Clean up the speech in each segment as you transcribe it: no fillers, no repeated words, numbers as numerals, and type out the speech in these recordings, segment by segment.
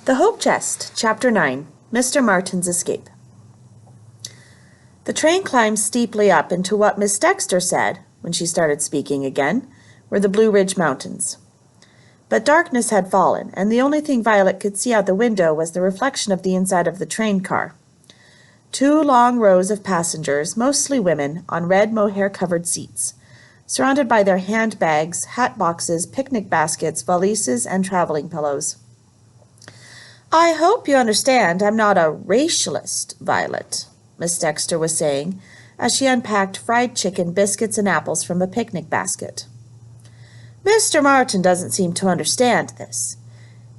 The Hope Chest, Chapter 9, Mr. Martin's Escape. The train climbed steeply up into what Miss Dexter said, when she started speaking again, were the Blue Ridge Mountains. But darkness had fallen, and the only thing Violet could see out the window was the reflection of the inside of the train car. 2 long rows of passengers, mostly women, on red mohair-covered seats, surrounded by their handbags, hat boxes, picnic baskets, valises, and traveling pillows. "I hope you understand I'm not a racialist, Violet," Miss Dexter was saying, as she unpacked fried chicken, biscuits, and apples from a picnic basket. "Mr. Martin doesn't seem to understand this.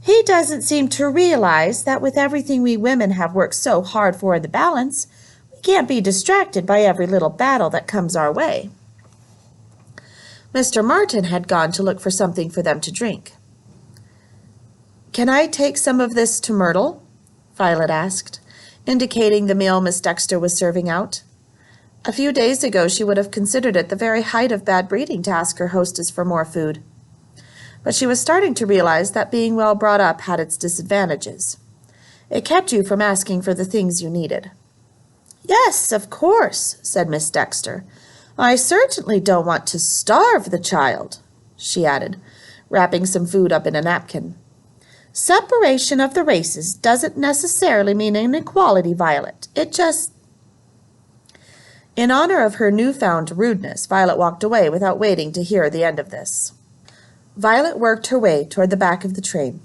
He doesn't seem to realize that with everything we women have worked so hard for in the balance, we can't be distracted by every little battle that comes our way." Mr. Martin had gone to look for something for them to drink. "Can I take some of this to Myrtle?" Violet asked, indicating the meal Miss Dexter was serving out. A few days ago she would have considered it the very height of bad breeding to ask her hostess for more food. But she was starting to realize that being well brought up had its disadvantages. It kept you from asking for the things you needed. "Yes, of course," said Miss Dexter. "I certainly don't want to starve the child," she added, wrapping some food up in a napkin. "Separation of the races doesn't necessarily mean inequality, Violet. It just—" In honor of her newfound rudeness, Violet walked away without waiting to hear the end of this. Violet worked her way toward the back of the train.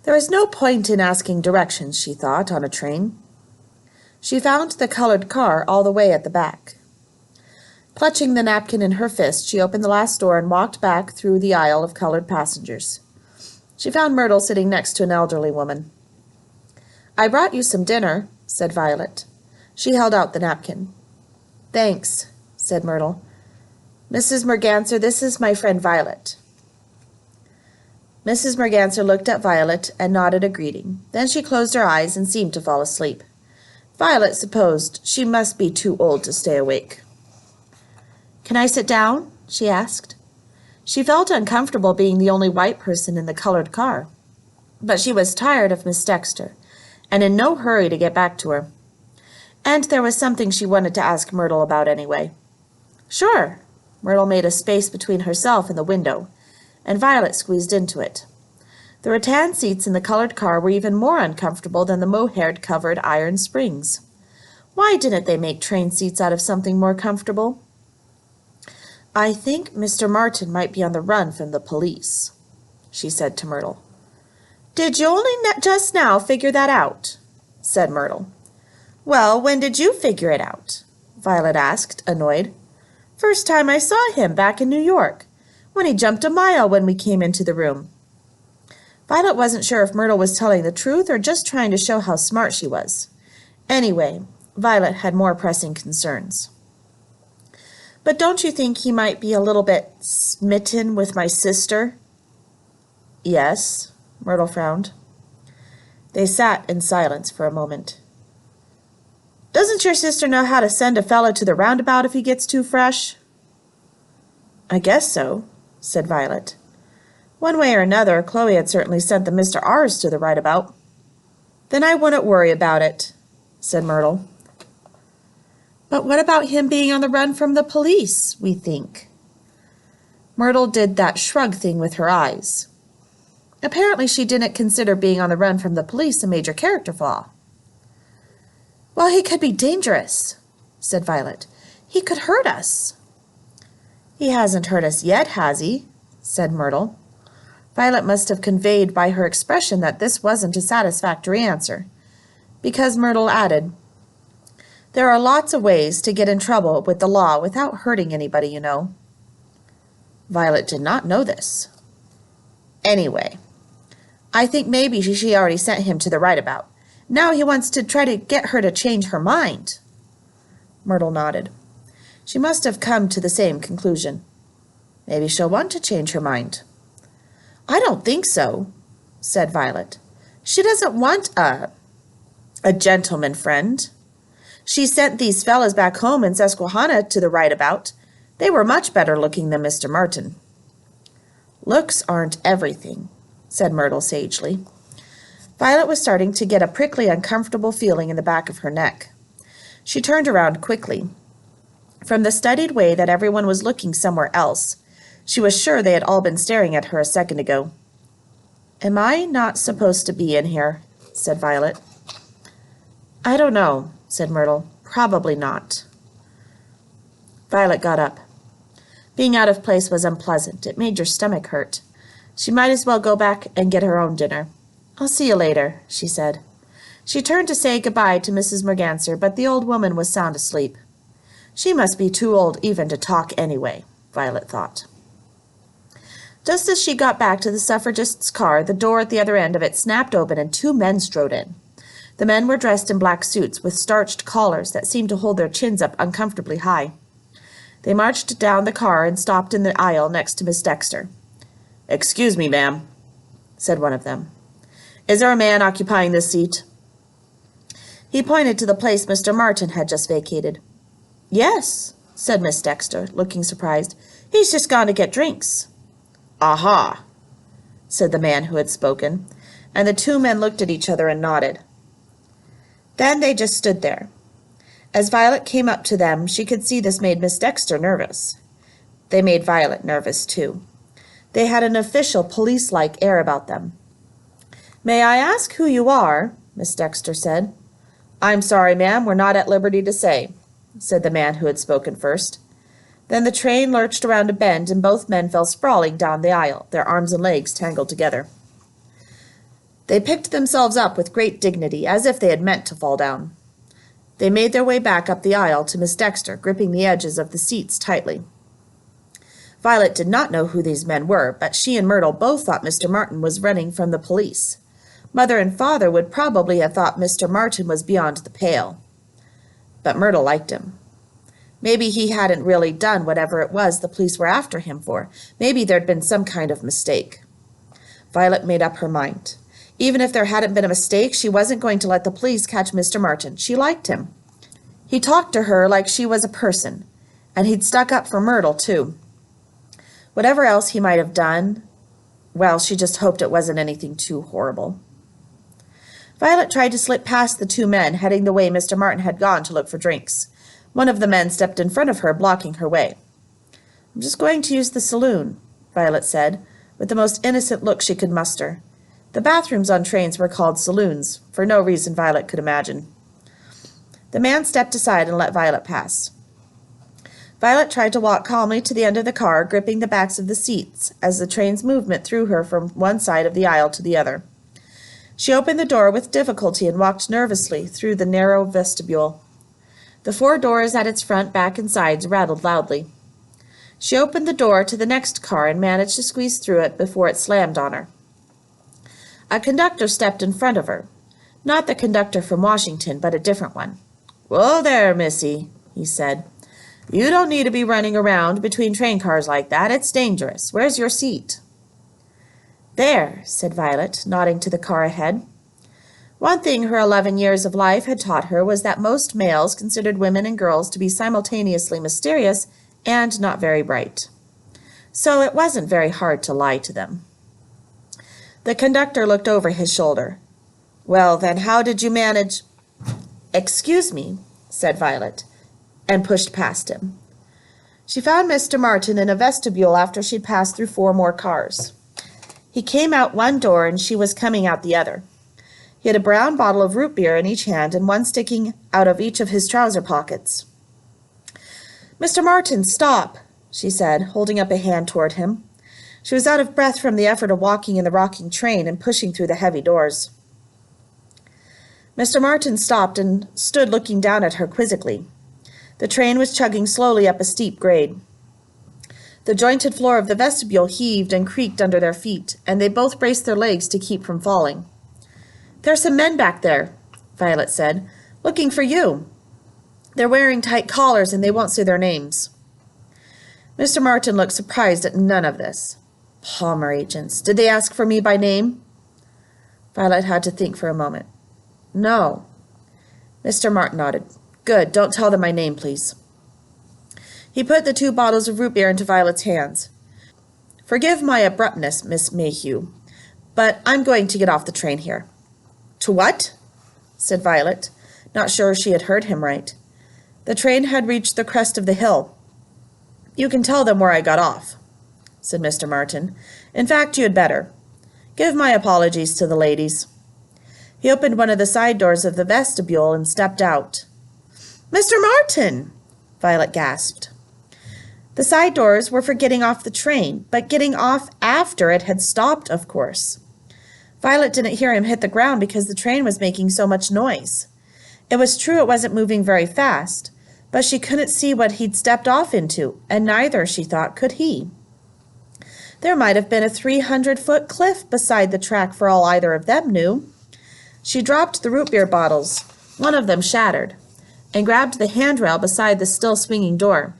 There is no point in asking directions, she thought, on a train. She found the colored car all the way at the back. Clutching the napkin in her fist, she opened the last door and walked back through the aisle of colored passengers. She found Myrtle sitting next to an elderly woman. "I brought you some dinner," said Violet. She held out the napkin. "Thanks," said Myrtle. "Mrs. Merganser, this is my friend Violet." Mrs. Merganser looked at Violet and nodded a greeting. Then she closed her eyes and seemed to fall asleep. Violet supposed she must be too old to stay awake. "Can I sit down?" she asked. She felt uncomfortable being the only white person in the colored car. But she was tired of Miss Dexter, and in no hurry to get back to her. And there was something she wanted to ask Myrtle about anyway. "Sure." Myrtle made a space between herself and the window, and Violet squeezed into it. The rattan seats in the colored car were even more uncomfortable than the mohair-covered iron springs. Why didn't they make train seats out of something more comfortable? "I think Mr. Martin might be on the run from the police," she said to Myrtle. "Did you only just now figure that out?" said Myrtle. "Well, when did you figure it out?" Violet asked, annoyed. "First time I saw him back in New York, when he jumped a mile when we came into the room." Violet wasn't sure if Myrtle was telling the truth or just trying to show how smart she was. Anyway, Violet had more pressing concerns. "But don't you think he might be a little bit smitten with my sister?" "Yes," Myrtle frowned. They sat in silence for a moment. "Doesn't your sister know how to send a fellow to the roundabout if he gets too fresh?" "I guess so," said Violet. One way or another, Chloe had certainly sent the Mr. R's to the rightabout. "Then I wouldn't worry about it," said Myrtle. "But what about him being on the run from the police, we think?" Myrtle did that shrug thing with her eyes. Apparently she didn't consider being on the run from the police a major character flaw. "Well, he could be dangerous," said Violet. "He could hurt us." "He hasn't hurt us yet, has he?" said Myrtle. Violet must have conveyed by her expression that this wasn't a satisfactory answer, because Myrtle added, "There are lots of ways to get in trouble with the law without hurting anybody, you know." Violet did not know this. "Anyway, I think maybe she already sent him to the rightabout. Now he wants to try to get her to change her mind." Myrtle nodded. She must have come to the same conclusion. Maybe she'll want to change her mind. "I don't think so," said Violet. "She doesn't want a gentleman friend. She sent these fellas back home in Susquehanna to the rightabout. They were much better looking than Mr. Martin." "Looks aren't everything," said Myrtle sagely. Violet was starting to get a prickly, uncomfortable feeling in the back of her neck. She turned around quickly. From the studied way that everyone was looking somewhere else, she was sure they had all been staring at her a second ago. "Am I not supposed to be in here?" said Violet. "I don't know," said Myrtle. "Probably not." Violet got up. Being out of place was unpleasant. It made your stomach hurt. She might as well go back and get her own dinner. "I'll see you later," she said. She turned to say goodbye to Mrs. Merganser, but the old woman was sound asleep. She must be too old even to talk anyway, Violet thought. Just as she got back to the suffragists' car, the door at the other end of it snapped open and 2 men strode in. The men were dressed in black suits with starched collars that seemed to hold their chins up uncomfortably high. They marched down the car and stopped in the aisle next to Miss Dexter. "Excuse me, ma'am," said one of them. "Is there a man occupying this seat?" He pointed to the place Mr. Martin had just vacated. "Yes," said Miss Dexter, looking surprised. "He's just gone to get drinks." "Aha," said the man who had spoken, and the 2 men looked at each other and nodded. Then they just stood there. As Violet came up to them, she could see this made Miss Dexter nervous. They made Violet nervous, too. They had an official, police-like air about them. "May I ask who you are?" Miss Dexter said. "I'm sorry, ma'am, we're not at liberty to say," said the man who had spoken first. Then the train lurched around a bend, and both men fell sprawling down the aisle, their arms and legs tangled together. They picked themselves up with great dignity, as if they had meant to fall down. They made their way back up the aisle to Miss Dexter, gripping the edges of the seats tightly. Violet did not know who these men were, but she and Myrtle both thought Mr. Martin was running from the police. Mother and Father would probably have thought Mr. Martin was beyond the pale. But Myrtle liked him. Maybe he hadn't really done whatever it was the police were after him for. Maybe there'd been some kind of mistake. Violet made up her mind. Even if there hadn't been a mistake, she wasn't going to let the police catch Mr. Martin. She liked him. He talked to her like she was a person, and he'd stuck up for Myrtle, too. Whatever else he might have done, well, she just hoped it wasn't anything too horrible. Violet tried to slip past the 2 men, heading the way Mr. Martin had gone to look for drinks. One of the men stepped in front of her, blocking her way. "I'm just going to use the saloon," Violet said, with the most innocent look she could muster. The bathrooms on trains were called saloons, for no reason Violet could imagine. The man stepped aside and let Violet pass. Violet tried to walk calmly to the end of the car, gripping the backs of the seats as the train's movement threw her from one side of the aisle to the other. She opened the door with difficulty and walked nervously through the narrow vestibule. The 4 doors at its front, back, and sides rattled loudly. She opened the door to the next car and managed to squeeze through it before it slammed on her. A conductor stepped in front of her. Not the conductor from Washington, but a different one. "Whoa there, missy," he said. "You don't need to be running around between train cars like that. It's dangerous. Where's your seat?" "There," said Violet, nodding to the car ahead. One thing her 11 years of life had taught her was that most males considered women and girls to be simultaneously mysterious and not very bright. So it wasn't very hard to lie to them. The conductor looked over his shoulder. "Well, then, how did you manage—" "Excuse me," said Violet, and pushed past him. She found Mr. Martin in a vestibule after she'd passed through 4 more cars. He came out one door, and she was coming out the other. He had a brown bottle of root beer in each hand and one sticking out of each of his trouser pockets. "Mr. Martin, stop," she said, holding up a hand toward him. She was out of breath from the effort of walking in the rocking train and pushing through the heavy doors. Mr. Martin stopped and stood looking down at her quizzically. The train was chugging slowly up a steep grade. The jointed floor of the vestibule heaved and creaked under their feet, and they both braced their legs to keep from falling. "There's some men back there," Violet said, "looking for you. They're wearing tight collars, and they won't say their names." Mr. Martin looked surprised at none of this. Palmer agents. Did they ask for me by name? Violet had to think for a moment. "No." Mr. Martin nodded. "Good. Don't tell them my name, please." He put the 2 bottles of root beer into Violet's hands. "Forgive my abruptness, Miss Mayhew, but I'm going to get off the train here." To what? Said Violet, not sure she had heard him right. The train had reached the crest of the hill. You can tell them where I got off, said Mr. Martin. In fact, you had better. Give my apologies to the ladies. He opened one of the side doors of the vestibule and stepped out. Mr. Martin! Violet gasped. The side doors were for getting off the train, but getting off after it had stopped, of course. Violet didn't hear him hit the ground because the train was making so much noise. It was true it wasn't moving very fast, but she couldn't see what he'd stepped off into, and neither, she thought, could he. There might have been a 300-foot cliff beside the track for all either of them knew. She dropped the root beer bottles, one of them shattered, and grabbed the handrail beside the still swinging door.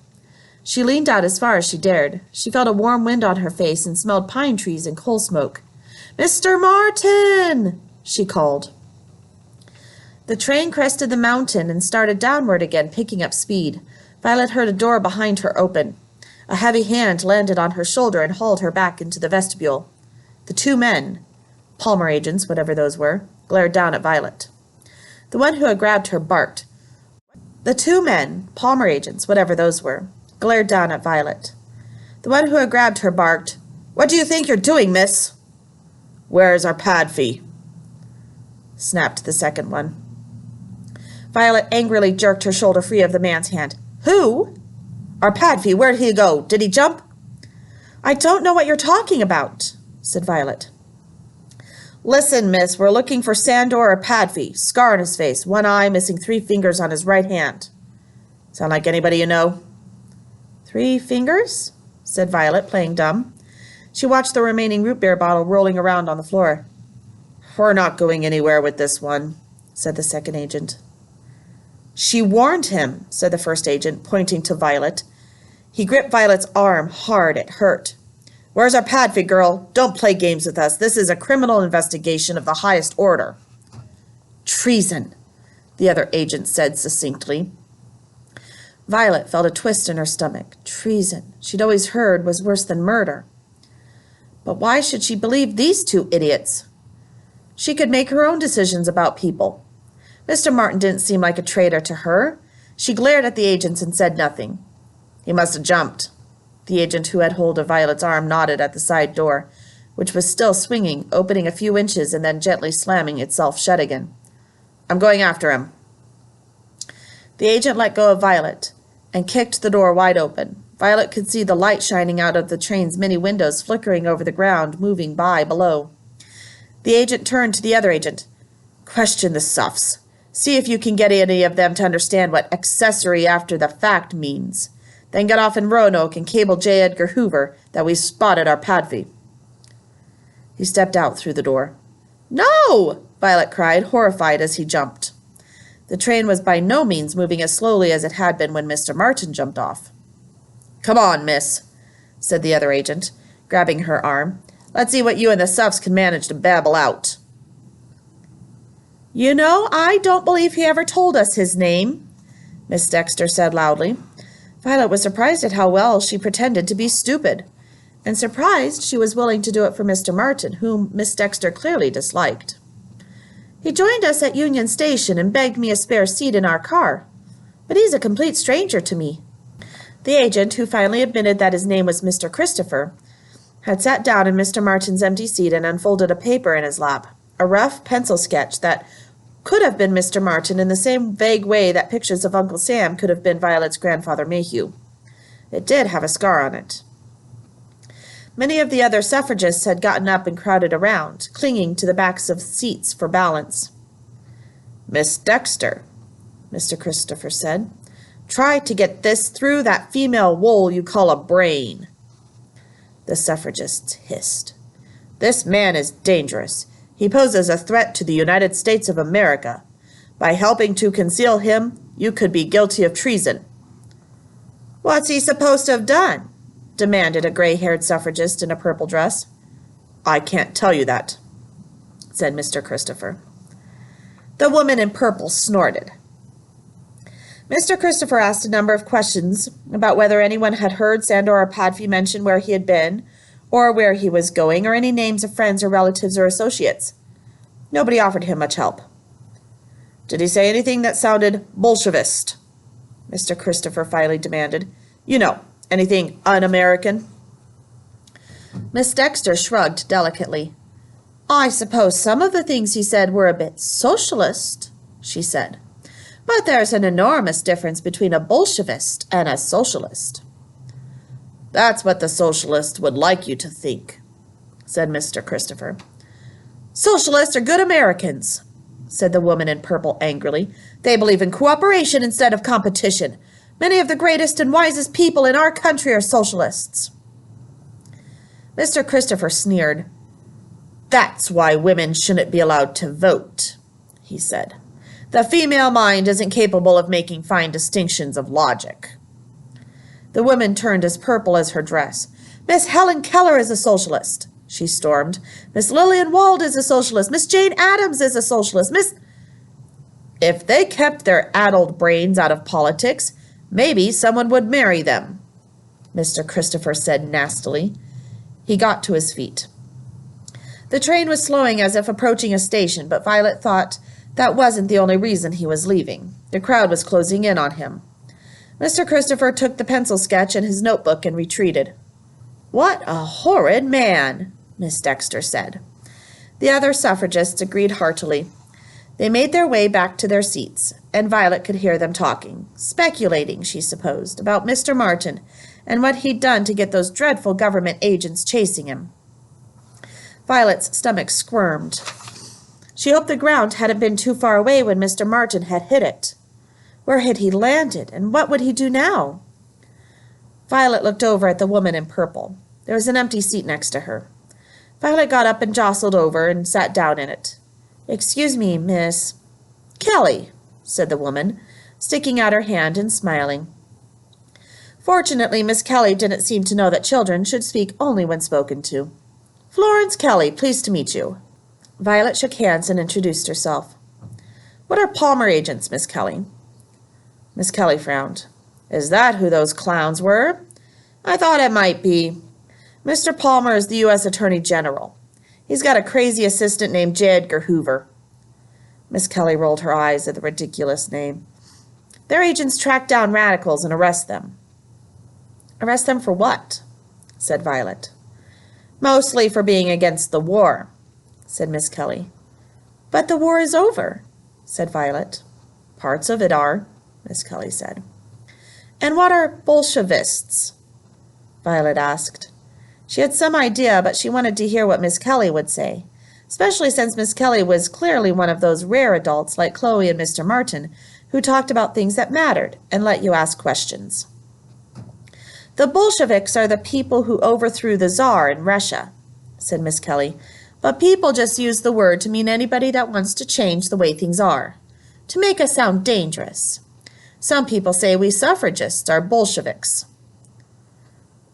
She leaned out as far as she dared. She felt a warm wind on her face and smelled pine trees and coal smoke. "Mr. Martin!" she called. The train crested the mountain and started downward again, picking up speed. Violet heard a door behind her open. A heavy hand landed on her shoulder and hauled her back into the vestibule. The two men, Palmer agents, whatever those were, glared down at Violet. The one who had grabbed her barked. The two men, Palmer agents, whatever those were, glared down at Violet. The one who had grabbed her barked, "What do you think you're doing, miss?" "Where's our pad fee?" snapped the second one. Violet angrily jerked her shoulder free of the man's hand. "Who?" "Our pad fee. Where'd he go? Did he jump?" "I don't know what you're talking about," said Violet. "Listen, miss, we're looking for Sandor or Padfee. Scar on his face, one eye, missing 3 fingers on his right hand. Sound like anybody you know?" "3 fingers?" said Violet, playing dumb. She watched the remaining root beer bottle rolling around on the floor. "We're not going anywhere with this one," said the second agent. "She warned him," said the first agent, pointing to Violet. He gripped Violet's arm hard. It hurt. "Where's our Padfee, girl? Don't play games with us. This is a criminal investigation of the highest order." "Treason," the other agent said succinctly. Violet felt a twist in her stomach. Treason, she'd always heard, was worse than murder. But why should she believe these two idiots? She could make her own decisions about people. Mr. Martin didn't seem like a traitor to her. She glared at the agents and said nothing. "He must have jumped." The agent who had hold of Violet's arm nodded at the side door, which was still swinging, opening a few inches and then gently slamming itself shut again. "I'm going after him." The agent let go of Violet and kicked the door wide open. Violet could see the light shining out of the train's many windows flickering over the ground, moving by below. The agent turned to the other agent. "Question the suffs. See if you can get any of them to understand what accessory after the fact means. Then get off in Roanoke and cable J. Edgar Hoover that we spotted our Padfee." He stepped out through the door. "No!" Violet cried, horrified as he jumped. The train was by no means moving as slowly as it had been when Mr. Martin jumped off. "Come on, miss," said the other agent, grabbing her arm. "Let's see what you and the suffs can manage to babble out." "You know, I don't believe he ever told us his name," Miss Dexter said loudly. Violet was surprised at how well she pretended to be stupid, and surprised she was willing to do it for Mr. Martin, whom Miss Dexter clearly disliked. "He joined us at Union Station and begged me a spare seat in our car, but he's a complete stranger to me." The agent, who finally admitted that his name was Mr. Christopher, had sat down in Mr. Martin's empty seat and unfolded a paper in his lap, a rough pencil sketch that could have been Mr. Martin in the same vague way that pictures of Uncle Sam could have been Violet's grandfather Mayhew. It did have a scar on it. Many of the other suffragists had gotten up and crowded around, clinging to the backs of seats for balance. "Miss Dexter," Mr. Christopher said, "try to get this through that female wool you call a brain." The suffragists hissed. "This man is dangerous. He poses a threat to the United States of America. By helping to conceal him, you could be guilty of treason." "What's he supposed to have done?" demanded a gray-haired suffragist in a purple dress. "I can't tell you that," said Mr. Christopher. The woman in purple snorted. Mr. Christopher asked a number of questions about whether anyone had heard Sandor or Padfee mention where he had been, or where he was going, or any names of friends or relatives or associates. Nobody offered him much help. Did he say anything that sounded Bolshevist? Mr. Christopher finally demanded. You know, anything un-American? Miss Dexter shrugged delicately. I suppose some of the things he said were a bit socialist, she said. But there's an enormous difference between a Bolshevist and a socialist. That's what the socialists would like you to think, said Mr. Christopher. Socialists are good Americans, said the woman in purple angrily. They believe in cooperation instead of competition. Many of the greatest and wisest people in our country are socialists. Mr. Christopher sneered. That's why women shouldn't be allowed to vote, he said. The female mind isn't capable of making fine distinctions of logic. The woman turned as purple as her dress. Miss Helen Keller is a socialist, she stormed. Miss Lillian Wald is a socialist. Miss Jane Addams is a socialist. If they kept their addled brains out of politics, maybe someone would marry them, Mr. Christopher said nastily. He got to his feet. The train was slowing as if approaching a station, but Violet thought that wasn't the only reason he was leaving. The crowd was closing in on him. Mr. Christopher took the pencil sketch and his notebook and retreated. What a horrid man, Miss Dexter said. The other suffragists agreed heartily. They made their way back to their seats, and Violet could hear them talking, speculating, she supposed, about Mr. Martin and what he'd done to get those dreadful government agents chasing him. Violet's stomach squirmed. She hoped the ground hadn't been too far away when Mr. Martin had hit it. Where had he landed, and what would he do now? Violet looked over at the woman in purple. There was an empty seat next to her. Violet got up and jostled over and sat down in it. Excuse me, Miss Kelly, said the woman, sticking out her hand and smiling. Fortunately, Miss Kelly didn't seem to know that children should speak only when spoken to. Florence Kelly, pleased to meet you. Violet shook hands and introduced herself. What are Palmer agents, Miss Kelly? Miss Kelly frowned. Is that who those clowns were? I thought it might be. Mr. Palmer is the U.S. Attorney General. He's got a crazy assistant named J. Edgar Hoover. Miss Kelly rolled her eyes at the ridiculous name. Their agents track down radicals and arrest them. Arrest them for what? Said Violet. Mostly for being against the war, said Miss Kelly. But the war is over, said Violet. Parts of it are, Miss Kelly said. And what are Bolshevists? Violet asked. She had some idea, but she wanted to hear what Miss Kelly would say, especially since Miss Kelly was clearly one of those rare adults like Chloe and Mr. Martin who talked about things that mattered and let you ask questions. The Bolsheviks are the people who overthrew the Tsar in Russia, said Miss Kelly, but people just use the word to mean anybody that wants to change the way things are, to make us sound dangerous. Some people say we suffragists are Bolsheviks.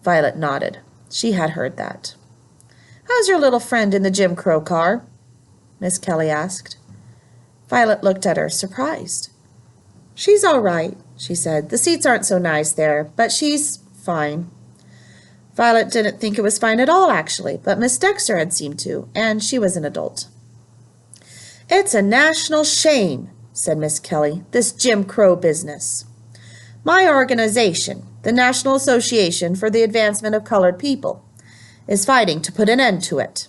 Violet nodded. She had heard that. How's your little friend in the Jim Crow car? Miss Kelly asked. Violet looked at her, surprised. She's all right, she said. The seats aren't so nice there, but she's fine. Violet didn't think it was fine at all, actually, but Miss Dexter had seemed to, and she was an adult. It's a national shame, said Miss Kelly, this Jim Crow business. My organization, the National Association for the Advancement of Colored People, is fighting to put an end to it.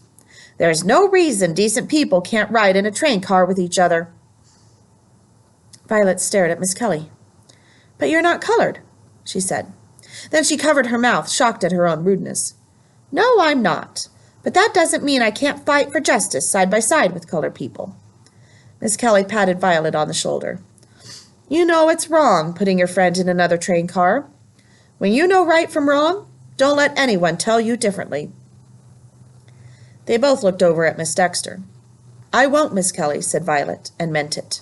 There's no reason decent people can't ride in a train car with each other. Violet stared at Miss Kelly. But you're not colored, she said. Then she covered her mouth, shocked at her own rudeness. No, I'm not. But that doesn't mean I can't fight for justice side by side with colored people. Miss Kelly patted Violet on the shoulder. You know it's wrong putting your friend in another train car. When you know right from wrong, don't let anyone tell you differently. They both looked over at Miss Dexter. I won't, Miss Kelly, said Violet, and meant it.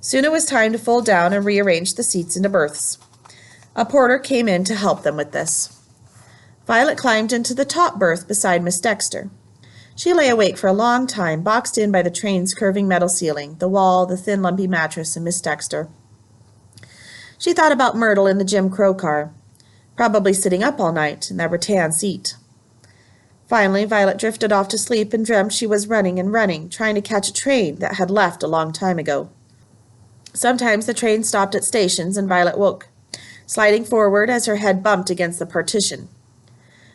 Soon it was time to fold down and rearrange the seats into berths. A porter came in to help them with this. Violet climbed into the top berth beside Miss Dexter. She lay awake for a long time, boxed in by the train's curving metal ceiling, the wall, the thin, lumpy mattress, and Miss Dexter. She thought about Myrtle in the Jim Crow car, probably sitting up all night in that rattan seat. Finally, Violet drifted off to sleep and dreamt she was running and running, trying to catch a train that had left a long time ago. Sometimes the train stopped at stations and Violet woke, sliding forward as her head bumped against the partition.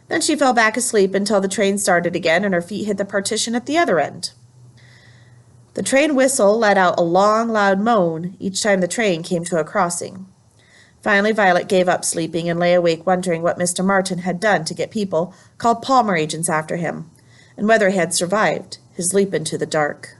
Then she fell back asleep until the train started again and her feet hit the partition at the other end. The train whistle let out a long, loud moan each time the train came to a crossing. Finally, Violet gave up sleeping and lay awake wondering what Mr. Martin had done to get people called Palmer agents after him, and whether he had survived his leap into the dark.